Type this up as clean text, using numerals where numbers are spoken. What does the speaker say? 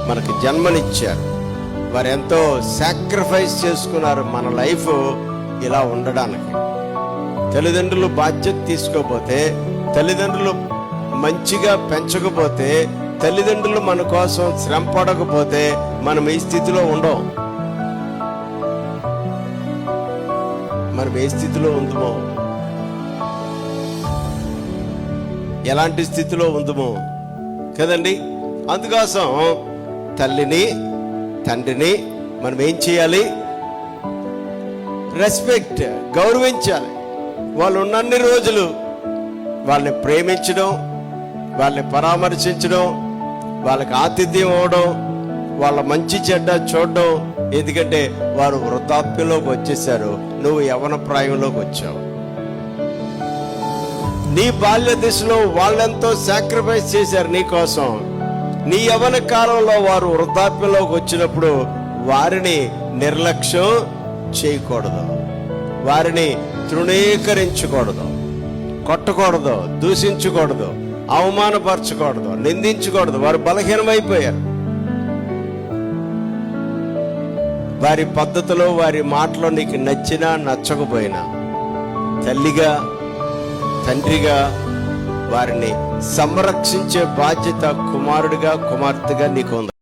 మనకు జన్మనిచ్చారు. వారు ఎంతో సాక్రిఫైస్ చేసుకున్నారు మన లైఫ్ ఇలా ఉండడానికి. తల్లిదండ్రులు బాధ్యత తీసుకోకపోతే, తల్లిదండ్రులు మంచిగా పెంచకపోతే, తల్లిదండ్రులు మన కోసం శ్రమ పడకపోతే మనం ఈ స్థితిలో ఉండం. మనం ఏ స్థితిలో ఉందమో, ఎలాంటి స్థితిలో ఉందమో కదండి. అందుకోసం తల్లిని తండ్రిని మనం ఏం చేయాలి? రెస్పెక్ట్, గౌరవించాలి. వాళ్ళు ఉన్నన్ని రోజులు వాళ్ళని ప్రేమించడం, వాళ్ళని పరామర్శించడం, వాళ్ళకి ఆతిథ్యం ఇవ్వడం, వాళ్ళ మంచి చెడ్డ చూడడం. ఎందుకంటే వారు వృద్ధాప్యంలోకి వచ్చేసారు, నువ్వు యవ్వన ప్రాయంలోకి వచ్చావు. నీ బాల్య దశలో వాళ్ళెంతో సాక్రిఫైస్ చేశారు నీ కోసం. నీ యవ్వన కాలంలో వారు వృద్ధాప్యంలోకి వచ్చినప్పుడు వారిని నిర్లక్ష్యం చేయకూడదు, వారిని తృణీకరించకూడదు, కొట్టకూడదు, దూషించకూడదు, అవమానపరచకూడదు, నిందించకూడదు. వారు బలహీనమైపోయారు. వారి పద్ధతిలో, వారి మాటలో నీకు నచ్చినా నచ్చకపోయినా తల్లిగా తండ్రిగా వారిని సంరక్షించే బాధ్యత కుమారుడిగా కుమార్తెగా నీకు ఉంది.